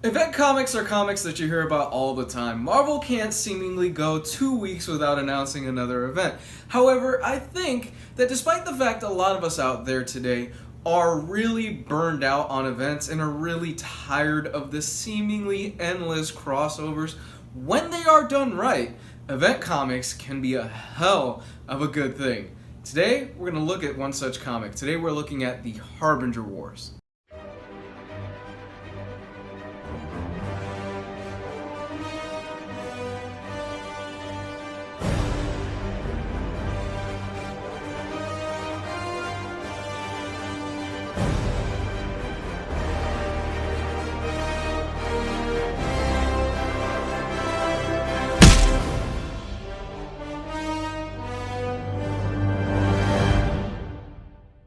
Event comics are comics that you hear about all the time. Marvel can't seemingly go 2 weeks without announcing another event. However, I think that despite the fact a lot of us out there today are really burned out on events and are really tired of the seemingly endless crossovers, when they are done right, event comics can be a hell of a good thing. Today, we're going to look at one such comic. Today, we're looking at the Harbinger Wars.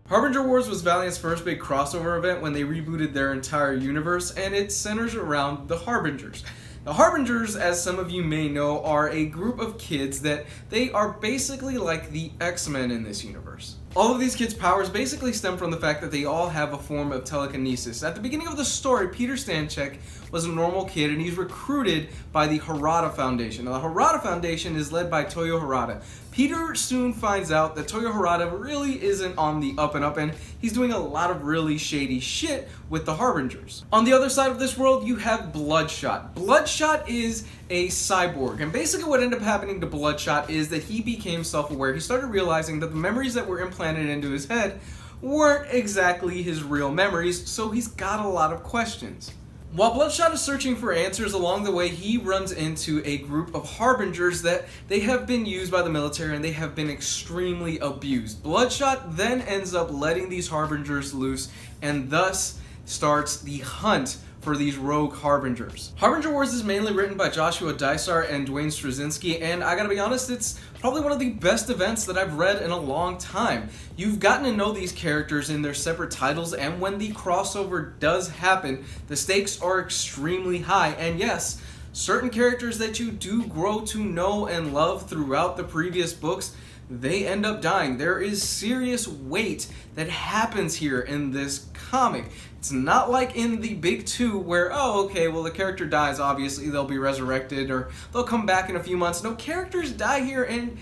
Harbinger Wars was Valiant's first big crossover event when they rebooted their entire universe, and it centers around the Harbingers. The Harbingers, as some of you may know, are a group of kids that they are basically like the X-Men in this universe. All of these kids' powers basically stem from the fact that they all have a form of telekinesis. At the beginning of the story, Peter Stanchek was a normal kid and he's recruited by the Harada Foundation. Now, the Harada Foundation is led by Toyo Harada. Peter soon finds out that Toyo Harada really isn't on the up and up, and he's doing a lot of really shady shit with the Harbingers. On the other side of this world, you have Bloodshot. Bloodshot is a cyborg, and basically what ended up happening to Bloodshot is that he became self-aware. He started realizing that the memories that were implanted into his head weren't exactly his real memories, so he's got a lot of questions. While Bloodshot is searching for answers along the way, he runs into a group of Harbingers that they have been used by the military and they have been extremely abused. Bloodshot then ends up letting these Harbingers loose and thus starts the hunt for these rogue Harbingers. Harbinger Wars is mainly written by Joshua Dysart and Dwayne Straczynski, and I gotta be honest, it's probably one of the best events that I've read in a long time. You've gotten to know these characters in their separate titles, and when the crossover does happen, the stakes are extremely high, and yes, certain characters that you do grow to know and love throughout the previous books, they end up dying. There is serious weight that happens here in this comic. It's not like in the big two where, oh, okay, well, the character dies, obviously they'll be resurrected or they'll come back in a few months. No, characters die here, and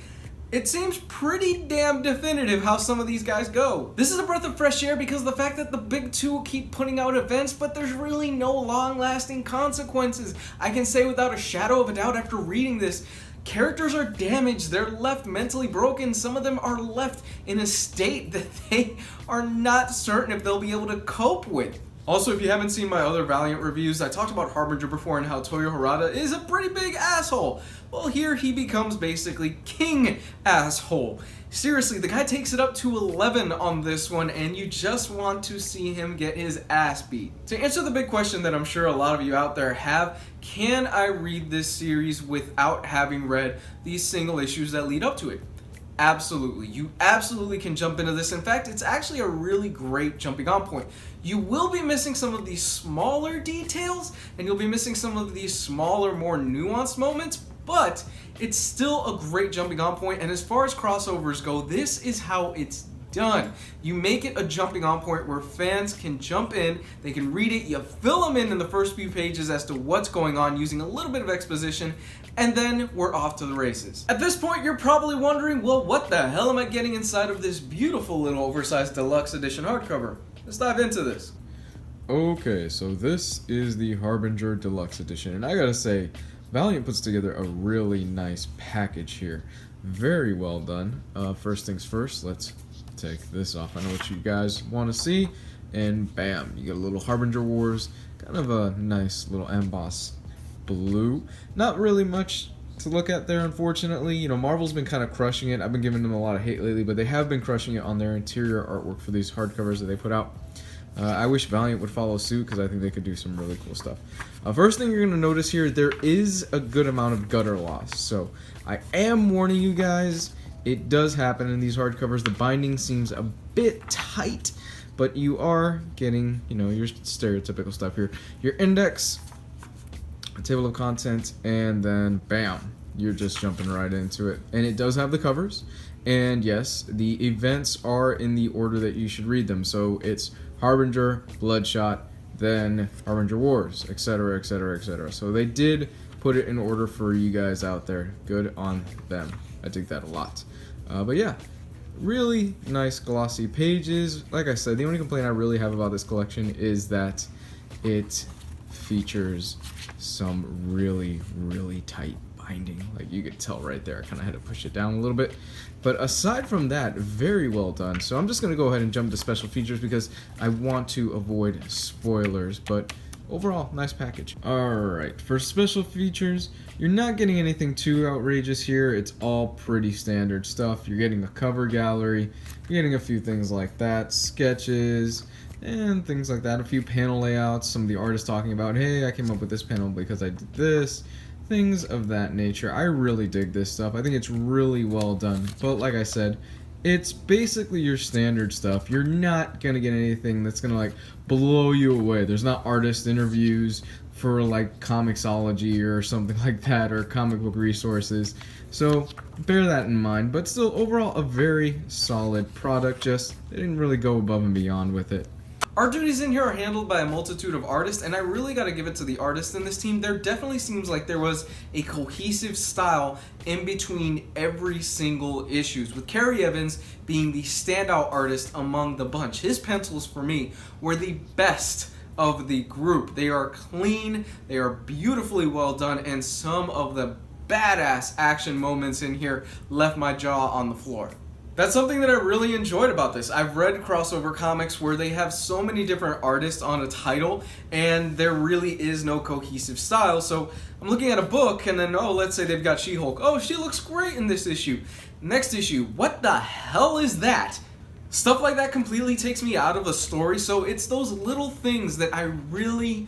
it seems pretty damn definitive how some of these guys go. This is a breath of fresh air because of the fact that the big two keep putting out events, but there's really no long-lasting consequences. I can say without a shadow of a doubt after reading this, characters are damaged, they're left mentally broken, some of them are left in a state that they are not certain if they'll be able to cope with. Also, if you haven't seen my other Valiant reviews, I talked about Harbinger before and how Toyo Harada is a pretty big asshole. Well, here he becomes basically King Asshole. Seriously, the guy takes it up to 11 on this one, and you just want to see him get his ass beat. To answer the big question that I'm sure a lot of you out there have, can I read this series without having read these single issues that lead up to it? Absolutely. You absolutely can jump into this. In fact, it's actually a really great jumping on point. You will be missing some of these smaller details, and you'll be missing some of these smaller, more nuanced moments, but it's still a great jumping on point, and as far as crossovers go, this is how it's done. You make it a jumping on point where fans can jump in, they can read it, you fill them in the first few pages as to what's going on using a little bit of exposition, and then we're off to the races. At this point, you're probably wondering, well, what the hell am I getting inside of this beautiful little oversized deluxe edition hardcover? Let's dive into this. Okay, so this is the Harbinger Deluxe Edition, and I gotta say, Valiant puts together a really nice package here. Very well done. First things first, let's take this off. I know what you guys want to see, and bam, you get a little Harbinger Wars, kind of a nice little emboss blue. Not really much to look at there, unfortunately. You know, Marvel's been kind of crushing it. I've been giving them a lot of hate lately, but they have been crushing it on their interior artwork for these hardcovers that they put out. I wish Valiant would follow suit because I think they could do some really cool stuff. First thing you're going to notice here, there is a good amount of gutter loss. So I am warning you guys, it does happen in these hardcovers. The binding seems a bit tight, but you are getting, you know, your stereotypical stuff here. Your index, a table of contents, and then bam, you're just jumping right into it. And it does have the covers. And yes, the events are in the order that you should read them. So it's Harbinger, Bloodshot, then Harbinger Wars, etc., etc., etc. So they did put it in order for you guys out there. Good on them. I dig that a lot. But yeah, really nice glossy pages. Like I said, the only complaint I really have about this collection is that it features some really, really tight binding. Like you could tell right there, I kind of had to push it down a little bit. But aside from that, very well done. So I'm just going to go ahead and jump to special features because I want to avoid spoilers. But overall, nice package. Alright, for special features, you're not getting anything too outrageous here. It's all pretty standard stuff. You're getting a cover gallery, you're getting a few things like that, sketches, and things like that. A few panel layouts, some of the artists talking about, hey, I came up with this panel because I did this. Things of that nature. I really dig this stuff. I think it's really well done. But like I said, it's basically your standard stuff. You're not gonna get anything that's gonna like blow you away. There's not artist interviews for like Comixology or something like that, or comic book resources. So bear that in mind. But still, overall, a very solid product. Just they didn't really go above and beyond with it. Art duties in here are handled by a multitude of artists, and I really got to give it to the artists in this team. There definitely seems like there was a cohesive style in between every single issues, with Kerry Evans being the standout artist among the bunch. His pencils, for me, were the best of the group. They are clean, they are beautifully well done, and some of the badass action moments in here left my jaw on the floor. That's something that I really enjoyed about this. I've read crossover comics where they have so many different artists on a title and there really is no cohesive style. So I'm looking at a book and then, oh, let's say they've got She-Hulk. Oh, she looks great in this issue. Next issue, what the hell is that? Stuff like that completely takes me out of a story. So it's those little things that I really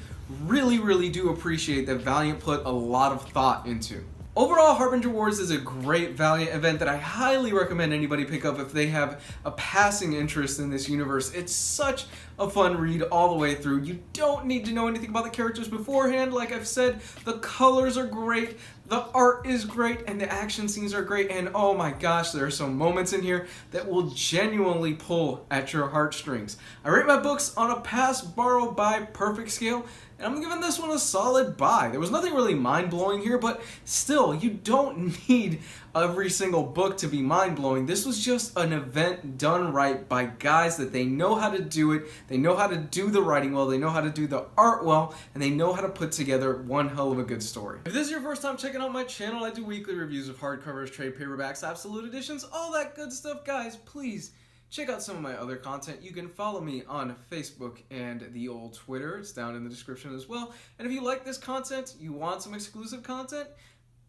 do appreciate that Valiant put a lot of thought into. Overall, Harbinger Wars is a great Valiant event that I highly recommend anybody pick up if they have a passing interest in this universe. It's such a fun read all the way through. You don't need to know anything about the characters beforehand. Like I've said, the colors are great, the art is great, and the action scenes are great. And oh my gosh, there are some moments in here that will genuinely pull at your heartstrings. I rate my books on a pass, borrow, buy perfect scale, and I'm giving this one a solid buy. There was nothing really mind-blowing here, but still, you don't need every single book to be mind-blowing. This was just an event done right by guys that they know how to do it, they know how to do the writing well, they know how to do the art well, and they know how to put together one hell of a good story. If this is your first time checking out my channel, I do weekly reviews of hardcovers, trade paperbacks, absolute editions, all that good stuff. Guys, please check out some of my other content. You can follow me on Facebook and the old Twitter. It's down in the description as well. And if you like this content, you want some exclusive content,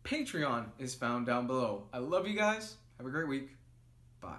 Patreon is found down below. I love you guys. Have a great week. Bye.